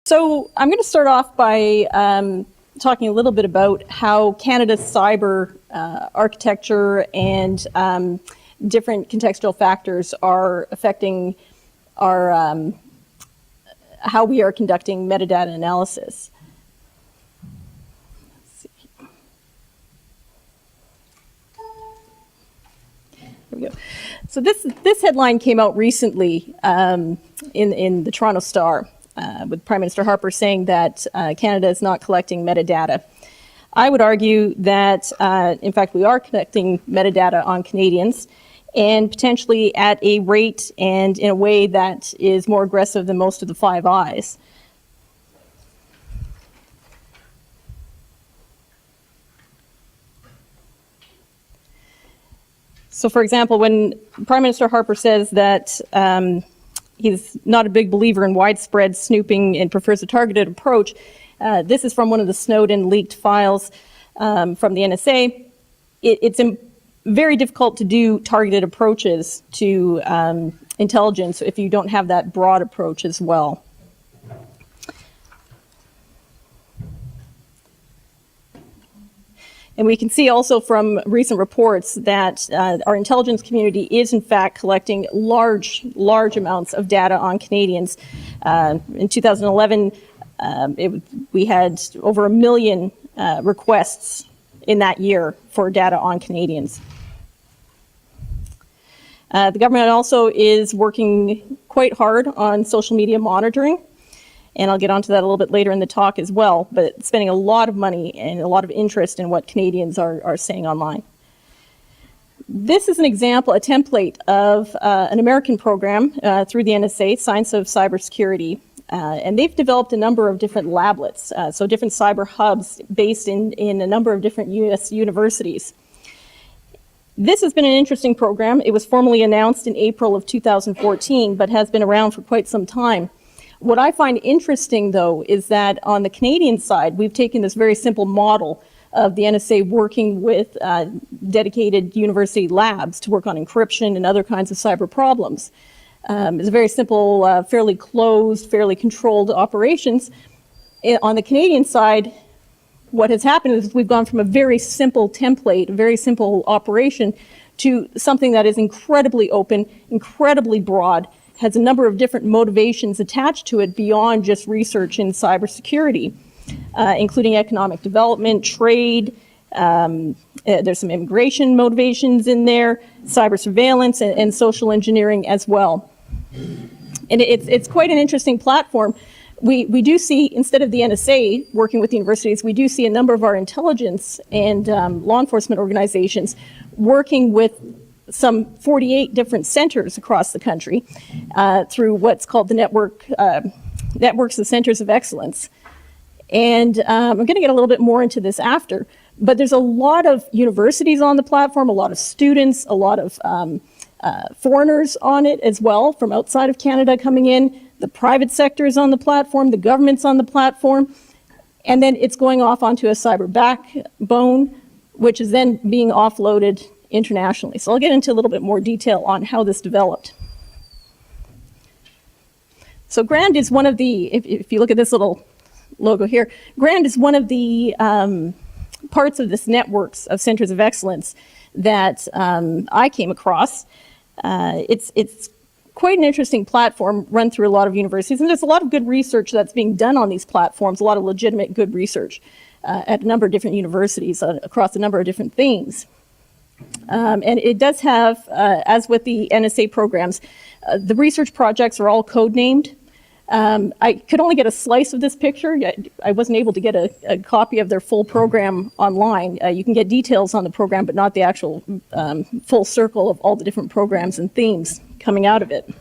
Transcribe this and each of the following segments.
So I'm going to start off by talking a little bit about how Canada's cyber architecture and different contextual factors are affecting our how we are conducting metadata analysis. Here we go. So this headline came out recently in the Toronto Star with Prime Minister Harper saying that Canada is not collecting metadata. I would argue that, in fact, we are collecting metadata on Canadians, and potentially at a rate and in a way that is more aggressive than most of the Five Eyes. So, for example, when Prime Minister Harper says that he's not a big believer in widespread snooping and prefers a targeted approach, this is from one of the Snowden leaked files from the NSA. It's very difficult to do targeted approaches to intelligence if you don't have that broad approach as well. And we can see also from recent reports that our intelligence community is in fact collecting large amounts of data on Canadians. In 2011, we had over 1 million requests in that year for data on Canadians. The government also is working quite hard on social media monitoring, and I'll get onto that a little bit later in the talk as well, but spending a lot of money and a lot of interest in what Canadians are saying online. This is an example, a template of an American program through the NSA, Science of Cybersecurity, and they've developed a number of different lablets, so different cyber hubs based in a number of different US universities. This has been an interesting program. It was formally announced in April of 2014, but has been around for quite some time. What I find interesting, though, is that on the Canadian side, we've taken this very simple model of the NSA working with dedicated university labs to work on encryption and other kinds of cyber problems. It's a very simple, fairly closed, fairly controlled operations. On the Canadian side, what has happened is we've gone from a very simple template, a very simple operation, to something that is incredibly open, incredibly broad, has a number of different motivations attached to it beyond just research in cybersecurity, including economic development, trade, there's some immigration motivations in there, cyber surveillance, and social engineering as well. And it's quite an interesting platform. We do see, instead of the NSA working with the universities, we do see a number of our intelligence and law enforcement organizations working with some 48 different centers across the country through what's called the Networks of Centers of Excellence. And I'm going to get a little bit more into this after, but there's a lot of universities on the platform, a lot of students, a lot of foreigners on it as well from outside of Canada coming in. The private sector is on the platform, the government's on the platform, and then it's going off onto a cyber backbone, which is then being offloaded internationally. So I'll get into a little bit more detail on how this developed. So GRAND is one of the, if you look at this little logo here, GRAND is one of the parts of this networks of centers of excellence that I came across. It's quite an interesting platform run through a lot of universities, and there's a lot of good research that's being done on these platforms, a lot of legitimate good research at a number of different universities across a number of different themes. And it does have, as with the NSA programs, the research projects are all code-named. I could only get a slice of this picture. I wasn't able to get a copy of their full program online. You can get details on the program, but not the actual full circle of all the different programs and themes coming out of it.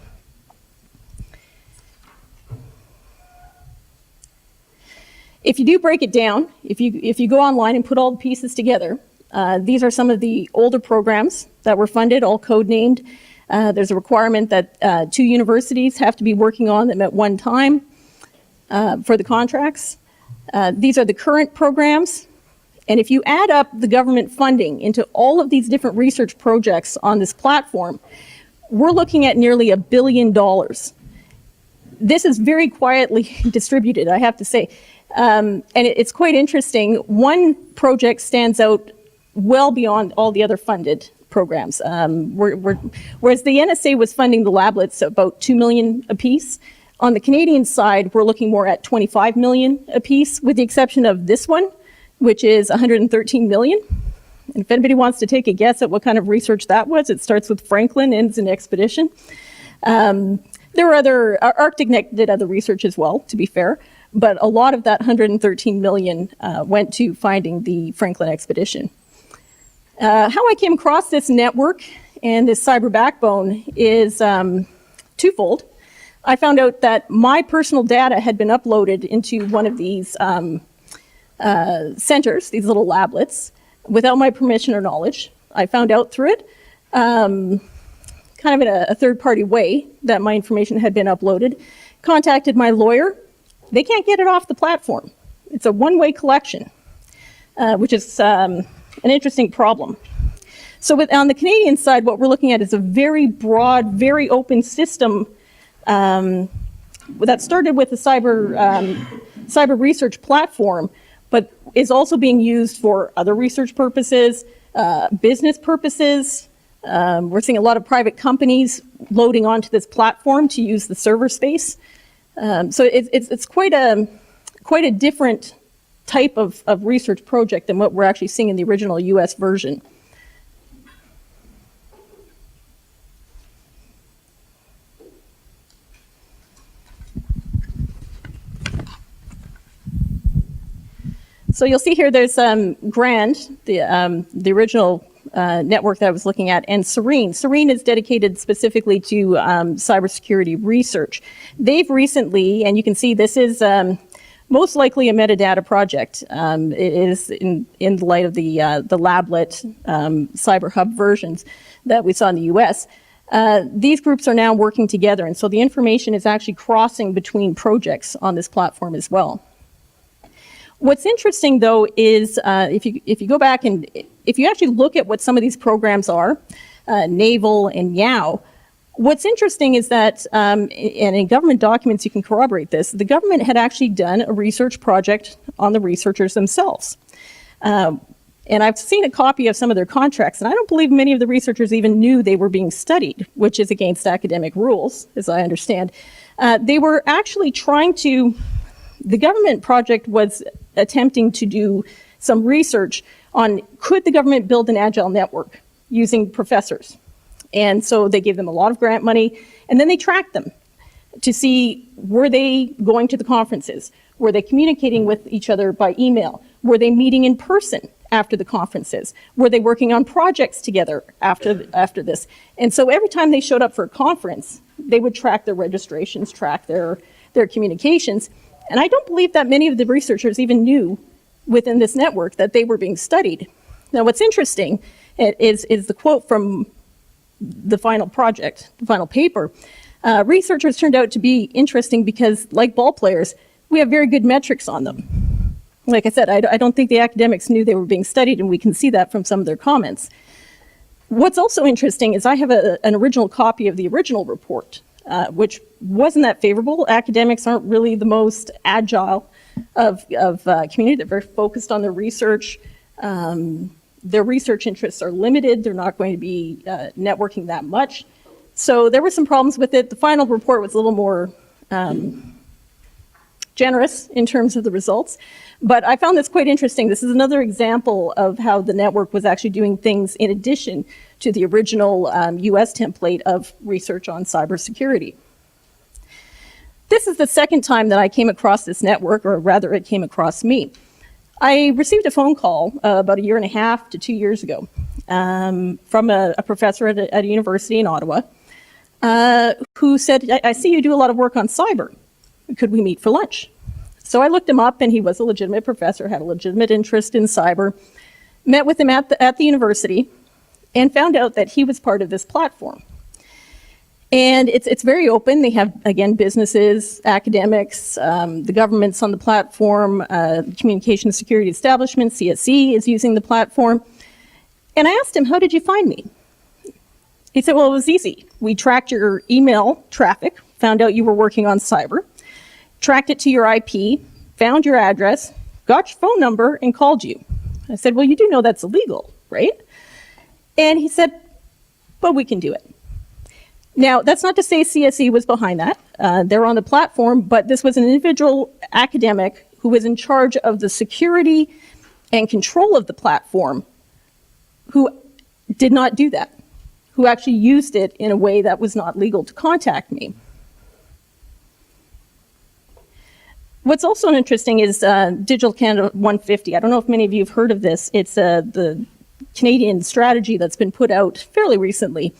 If you do break it down, if you go online and put all the pieces together, these are some of the older programs that were funded, all code-named. There's a requirement that 2 universities have to be working on them at one time for the contracts. These are the current programs. And if you add up the government funding into all of these different research projects on this platform, we're looking at nearly $1 billion. this is very quietly distributed, I have to say. And it's quite interesting. One project stands out well beyond all the other funded programs. Whereas the NSA was funding the lablets about $2 million apiece, on the Canadian side, we're looking more at $25 million apiece, with the exception of this one, which is $113 million. And if anybody wants to take a guess at what kind of research that was, it starts with Franklin, ends in expedition. There were other, Arctic did other research as well, to be fair, but a lot of that $113 million went to finding the Franklin expedition. How I came across this network and this cyber backbone is twofold. I found out that my personal data had been uploaded into one of these centers, these little lablets, without my permission or knowledge. I found out through it, kind of in a third-party way, that my information had been uploaded. Contacted my lawyer. They can't get it off the platform. It's a one-way collection, which is an interesting problem. So on the Canadian side, what we're looking at is a very broad, very open system that started with a cyber research platform, but is also being used for other research purposes, business purposes. We're seeing a lot of private companies loading onto this platform to use the server space. So it's quite a different type of research project than what we're actually seeing in the original US version. So you'll see here there's GRAND, the original network that I was looking at, and Serene. Serene is dedicated specifically to cybersecurity research. They've recently, and you can see this is most likely a metadata project. It is in the light of the Lablet Cyber Hub versions that we saw in the US. These groups are now working together, and so the information is actually crossing between projects on this platform as well. What's interesting, though, is if you go back and if you actually look at what some of these programs are, Naval and YOW, what's interesting is that, and in government documents you can corroborate this, the government had actually done a research project on the researchers themselves. And I've seen a copy of some of their contracts, and I don't believe many of the researchers even knew they were being studied, which is against academic rules, as I understand. They were actually trying to, the government project was attempting to do some research on could the government build an agile network using professors. And so they gave them a lot of grant money, and then they tracked them to see, were they going to the conferences? Were they communicating with each other by email? Were they meeting in person after the conferences? Were they working on projects together after this? And so every time they showed up for a conference, they would track their registrations, track their communications. And I don't believe that many of the researchers even knew within this network that they were being studied. Now, what's interesting is the quote from the final project, the final paper. Researchers turned out to be interesting because, like ball players, we have very good metrics on them. Like I said, I don't think the academics knew they were being studied, and we can see that from some of their comments. What's also interesting is I have an original copy of the original report, which wasn't that favorable. Academics aren't really the most agile of community. They're very focused on their research. Their research interests are limited. They're not going to be networking that much. So there were some problems with it. The final report was a little more generous in terms of the results. But I found this quite interesting. This is another example of how the network was actually doing things in addition to the original US template of research on cybersecurity. This is the second time that I came across this network, or rather it came across me. I received a phone call about 1.5 to 2 years ago from a professor at a university in Ottawa who said, I see you do a lot of work on cyber. Could we meet for lunch? So I looked him up, and he was a legitimate professor, had a legitimate interest in cyber, met with him at the university, and found out that he was part of this platform. And it's very open. They have, again, businesses, academics, the government's on the platform, Communication Security Establishment, CSE, is using the platform. And I asked him, how did you find me? He said, well, it was easy. We tracked your email traffic found out you were working on cyber, tracked it to your IP, found your address, got your phone number, and called you. I said, well, you do know that's illegal, right? And he said, well, we can do it. Now, that's not to say CSE was behind that. They're on the platform, but this was an individual academic who was in charge of the security and control of the platform who did not do that, who actually used it in a way that was not legal to contact me. What's also interesting is Digital Canada 150. I don't know if many of you have heard of this. It's the Canadian strategy that's been put out fairly recently.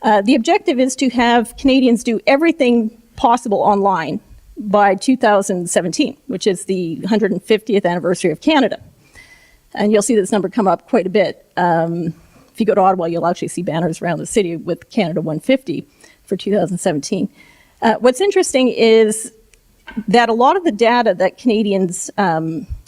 The objective is to have Canadians do everything possible online by 2017, which is the 150th anniversary of Canada. And you'll see this number come up quite a bit. If you go to Ottawa, you'll actually see banners around the city with Canada 150 for 2017. What's interesting is that a lot of the data that Canadians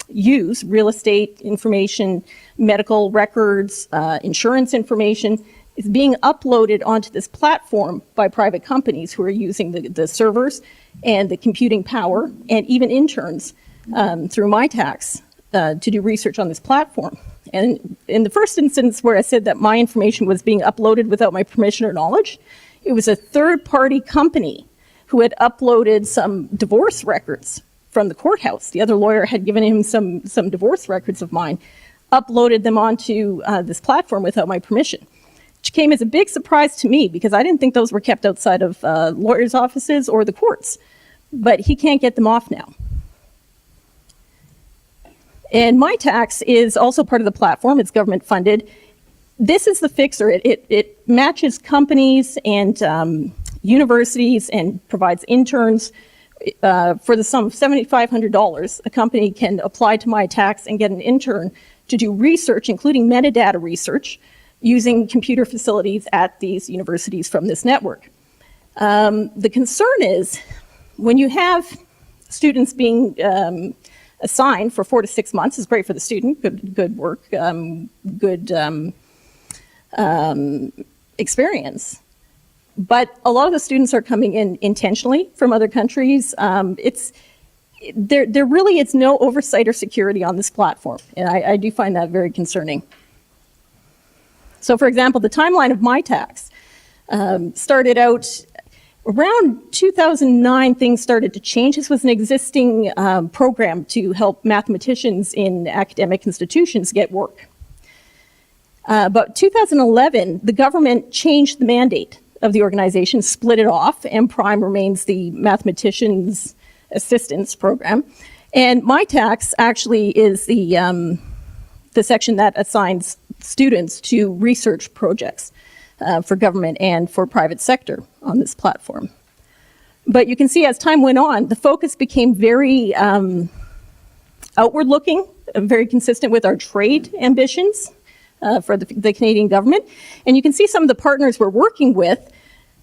use, real estate information, medical records, insurance information, is being uploaded onto this platform by private companies who are using the servers and the computing power, and even interns through MyTax to do research on this platform. And in the first instance where I said that my information was being uploaded without my permission or knowledge, it was a third-party company who had uploaded some divorce records from the courthouse. The other lawyer had given him some divorce records of mine, uploaded them onto this platform without my permission, which came as a big surprise to me because I didn't think those were kept outside of lawyers' offices or the courts. But he can't get them off now. And MyTax is also part of the platform. It's government funded. This is the fixer. It matches companies and universities and provides interns for the sum of $7,500. A company can apply to MyTax and get an intern to do research, including metadata research, using computer facilities at these universities from this network. The concern is when you have students being assigned for 4 to 6 months, is great for the student, good work, good experience. But a lot of the students are coming in intentionally from other countries. There really is no oversight or security on this platform, and I do find that very concerning. So, for example, the timeline of MyTax started out around 2009. Things started to change. This was an existing program to help mathematicians in academic institutions get work. But 2011, the government changed the mandate of the organization, split it off. MPrime remains the mathematicians assistance program, and MyTax actually is the section that assigns students to research projects for government and for private sector on this platform. But you can see as time went on, the focus became very outward looking, very consistent with our trade ambitions for the Canadian government. And you can see some of the partners we're working with,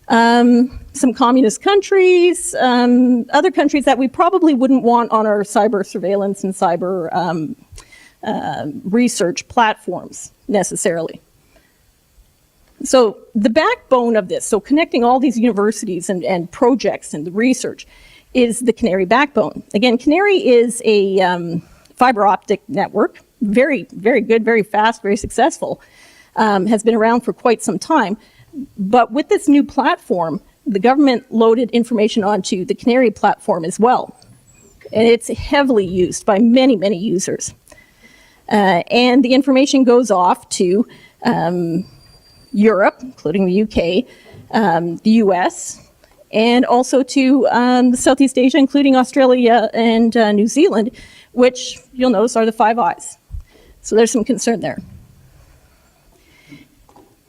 some communist countries, other countries that we probably wouldn't want on our cyber surveillance and cyber research platforms necessarily. So the backbone of this, so connecting all these universities and projects and the research, is the Canary backbone. Again, Canary is a fiber optic network, very, very good, very fast, very successful, has been around for quite some time. But with this new platform, the government loaded information onto the Canary platform as well. And it's heavily used by many, many users. And the information goes off to Europe, including the UK, the US, and also to Southeast Asia, including Australia and New Zealand, which you'll notice are the Five Eyes. So there's some concern there.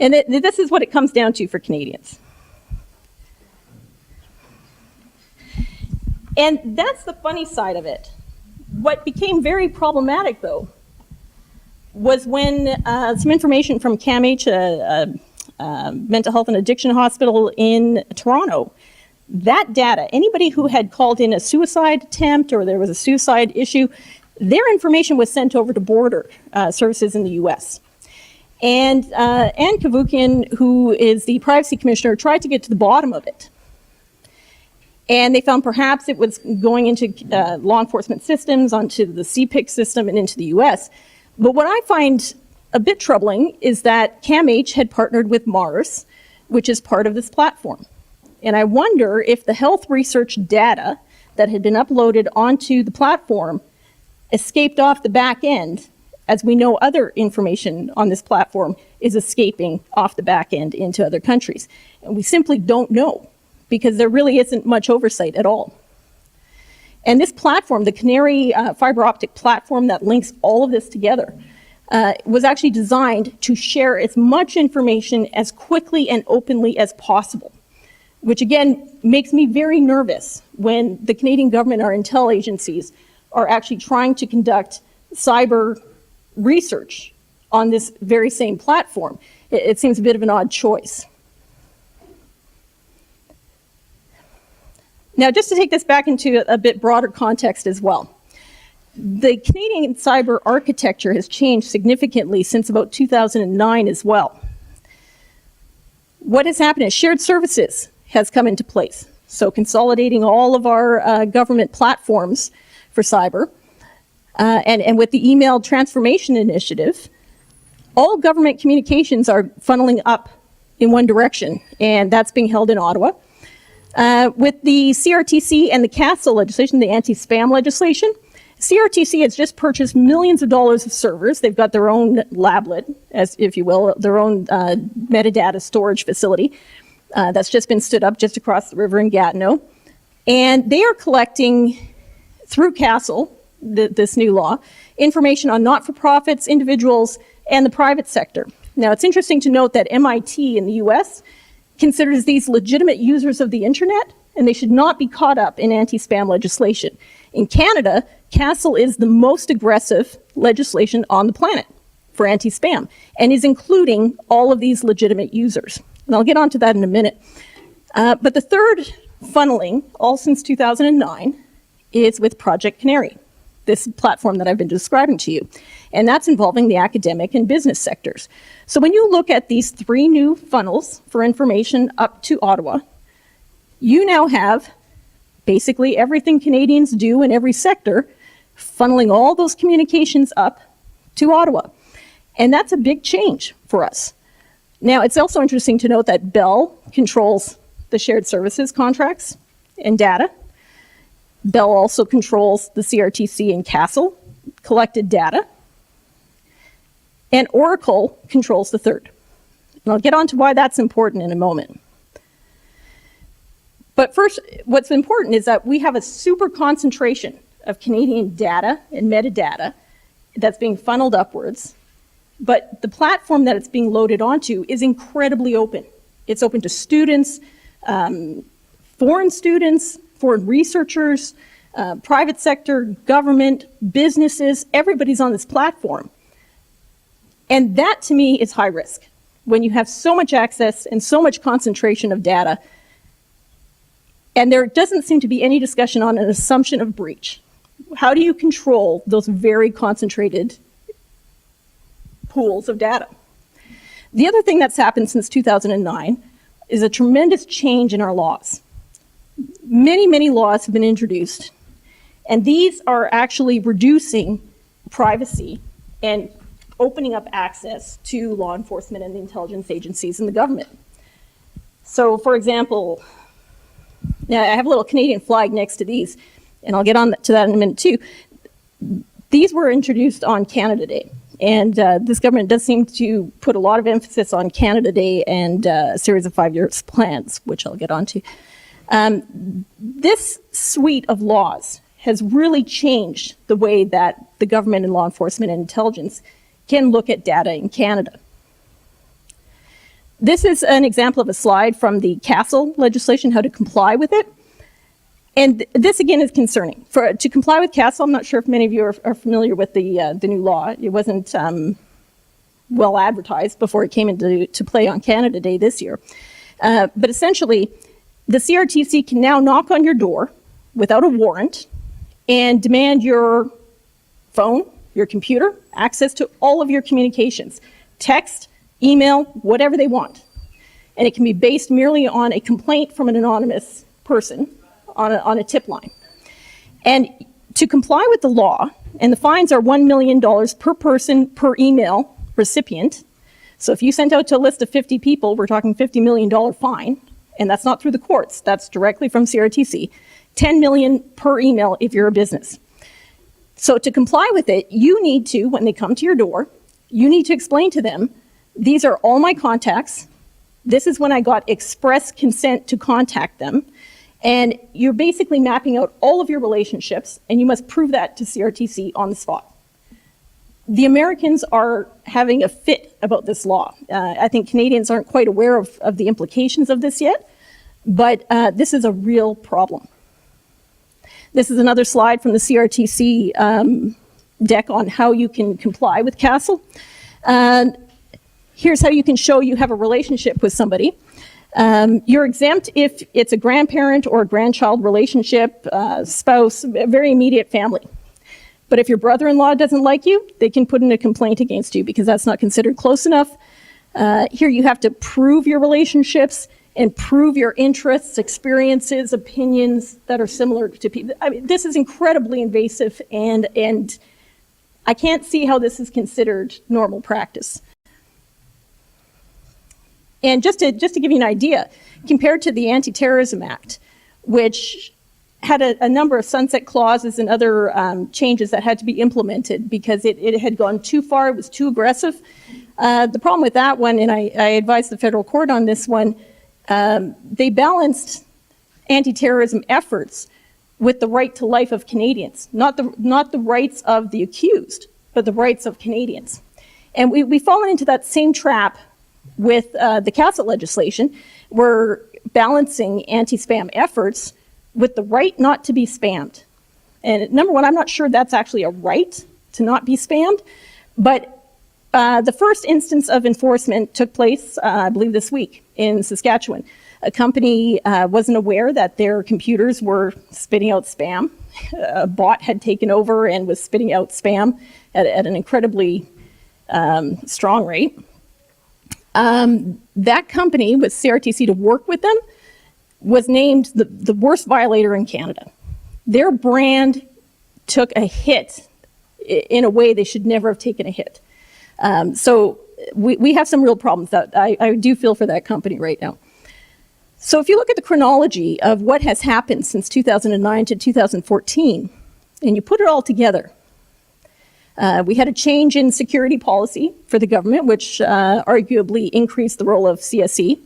And this is what it comes down to for Canadians. And that's the funny side of it. What became very problematic, though, was when some information from CAMH, a mental health and addiction hospital in Toronto, that data, anybody who had called in a suicide attempt or there was a suicide issue, their information was sent over to border services in the US. And Ann Kavukian, who is the privacy commissioner, tried to get to the bottom of it. And they found perhaps it was going into law enforcement systems, onto the CPIC system, and into the US. But what I find a bit troubling is that CAMH had partnered with Mars, which is part of this platform. And I wonder if the health research data that had been uploaded onto the platform escaped off the back end, as we know other information on this platform is escaping off the back end into other countries. And we simply don't know, because there really isn't much oversight at all. And this platform, the Canary fiber optic platform that links all of this together, was actually designed to share as much information as quickly and openly as possible, which again makes me very nervous when the Canadian government, our intel agencies, are actually trying to conduct cyber research on this very same platform. It seems a bit of an odd choice. Now, just to take this back into a bit broader context as well, the Canadian cyber architecture has changed significantly since about 2009 as well. What has happened is shared services has come into place. So consolidating all of our government platforms for cyber, and with the email transformation initiative, all government communications are funneling up in one direction, and that's being held in Ottawa. With the CRTC and the CASL legislation, the anti-spam legislation, CRTC has just purchased millions of dollars of servers. They've got their own lablet, as if you will, their own metadata storage facility that's just been stood up just across the river in Gatineau. And they are collecting, through CASL, this new law, information on not-for-profits, individuals, and the private sector. Now, it's interesting to note that MIT in the US considers these legitimate users of the internet, and they should not be caught up in anti-spam legislation. In Canada, CASL is the most aggressive legislation on the planet for anti-spam, and is including all of these legitimate users. And I'll get onto that in a minute. But the third funneling, all since 2009, is with Project Canary, this platform that I've been describing to you. And that's involving the academic and business sectors. So when you look at these three new funnels for information up to Ottawa, you now have basically everything Canadians do in every sector, funneling all those communications up to Ottawa. And that's a big change for us. Now, it's also interesting to note that Bell controls the shared services contracts and data. Bell also controls the CRTC and CASL collected data. And Oracle controls the third. And I'll get on to why that's important in a moment. But first, what's important is that we have a super concentration of Canadian data and metadata that's being funneled upwards. But the platform that it's being loaded onto is incredibly open. It's open to students, foreign researchers, private sector, government, businesses, everybody's on this platform. And that, to me, is high risk. When you have so much access and so much concentration of data, and there doesn't seem to be any discussion on an assumption of breach. How do you control those very concentrated pools of data? The other thing that's happened since 2009 is a tremendous change in our laws. Many, many laws have been introduced, and these are actually reducing privacy and opening up access to law enforcement and the intelligence agencies and the government. So, for example, now I have a little Canadian flag next to these, and I'll get on to that in a minute too. These were introduced on Canada Day, and this government does seem to put a lot of emphasis on Canada Day and a series of 5-year plans, which I'll get on to. This suite of laws has really changed the way that the government and law enforcement and intelligence can look at data in Canada. This is an example of a slide from the CASL legislation, how to comply with it. And this, again, is concerning. To comply with CASL, I'm not sure if many of you are familiar with the new law. It wasn't well advertised before it came into play on Canada Day this year. But essentially, the CRTC can now knock on your door without a warrant and demand your phone, your computer, access to all of your communications, text, email, whatever they want. And it can be based merely on a complaint from an anonymous person on a tip line. And to comply with the law, and the fines are $1 million per person per email recipient. So if you sent out to a list of 50 people, we're talking $50 million fine, and that's not through the courts, that's directly from CRTC. $10 million per email if you're a business. So to comply with it, you need to, when they come to your door, you need to explain to them, these are all my contacts, this is when I got express consent to contact them, and you're basically mapping out all of your relationships, and you must prove that to CRTC on the spot. The Americans are having a fit about this law. I think Canadians aren't quite aware of the implications of this yet, but this is a real problem. This is another slide from the CRTC deck on how you can comply with CASL. Here's how you can show you have a relationship with somebody. You're exempt if it's a grandparent or a grandchild relationship, spouse, a very immediate family. But if your brother-in-law doesn't like you, they can put in a complaint against you because that's not considered close enough. Here you have to prove your relationships and prove your interests, experiences, opinions that are similar to people. I mean, this is incredibly invasive, and I can't see how this is considered normal practice. And just to give you an idea, compared to the Anti-Terrorism Act, which had a number of sunset clauses and other changes that had to be implemented because it had gone too far, it was too aggressive. The problem with that one, and I advised the federal court on this one, they balanced anti-terrorism efforts with the right to life of Canadians, not the rights of the accused, but the rights of Canadians. And we've fallen into that same trap with the CASL legislation. We're balancing anti-spam efforts with the right not to be spammed. And number one, I'm not sure that's actually a right to not be spammed, but the first instance of enforcement took place, I believe this week in Saskatchewan. A company wasn't aware that their computers were spitting out spam. A bot had taken over and was spitting out spam at an incredibly strong rate. That company, with CRTC to work with them, was named the worst violator in Canada. Their brand took a hit in a way they should never have taken a hit. So we have some real problems that I do feel for that company right now. So if you look at the chronology of what has happened since 2009 to 2014, and you put it all together, we had a change in security policy for the government, which arguably increased the role of CSE.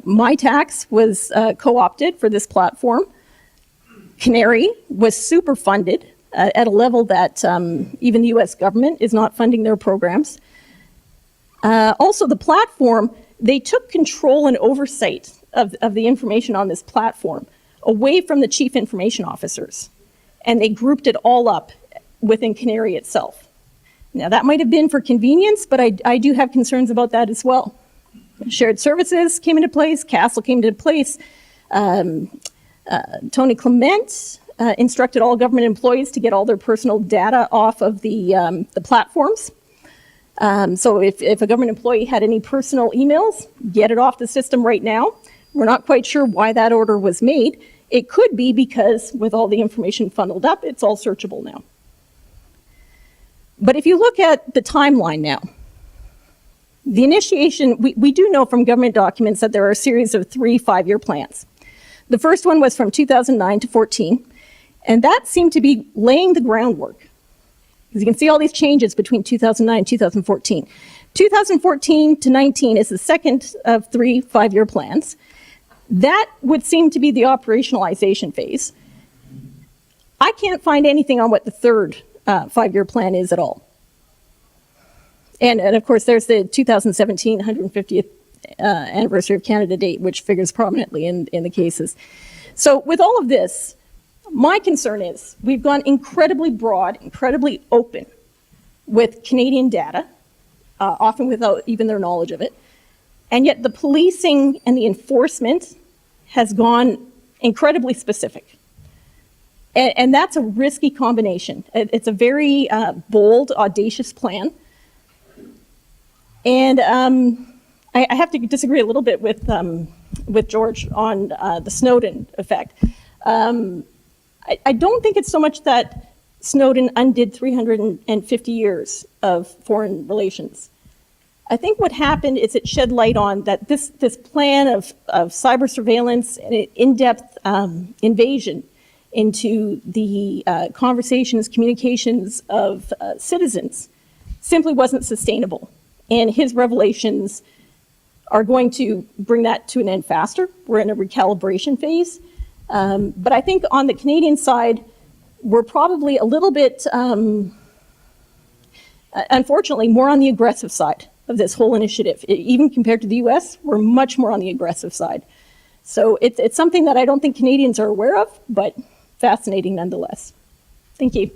My Tax was co-opted for this platform. Canary was super funded at a level that even the US government is not funding their programs. Also, the platform, they took control and oversight of the information on this platform away from the chief information officers, and they grouped it all up within Canary itself. Now, that might have been for convenience, but I do have concerns about that as well. Shared services came into place, CASL came into place. Tony Clement instructed all government employees to get all their personal data off of the platforms. So if a government employee had any personal emails, get it off the system right now. We're not quite sure why that order was made. It could be because with all the information funneled up, it's all searchable now. But if you look at the timeline now, the initiation, we do know from government documents that there are a series of 3 5-year plans. The first one was from 2009 to 14, and that seemed to be laying the groundwork. As you can see all these changes between 2009 and 2014. 2014 to 19 is the second of 3 5-year plans. That would seem to be the operationalization phase. I can't find anything on what the third 5-year plan is at all. And of course, there's the 2017 150th anniversary of Canada date, which figures prominently in the cases. So with all of this, my concern is we've gone incredibly broad, incredibly open with Canadian data, often without even their knowledge of it. And yet the policing and the enforcement has gone incredibly specific. And that's a risky combination. It's a very bold, audacious plan. And I have to disagree a little bit with with George on the Snowden effect. I don't think it's so much that Snowden undid 350 years of foreign relations. I think what happened is it shed light on that this plan of cyber surveillance and in-depth invasion into the conversations, communications of citizens simply wasn't sustainable. And his revelations are going to bring that to an end faster. We're in a recalibration phase. But I think on the Canadian side, we're probably a little bit, unfortunately, more on the aggressive side of this whole initiative. Even compared to the US, we're much more on the aggressive side. So it's something that I don't think Canadians are aware of, but fascinating nonetheless. Thank you.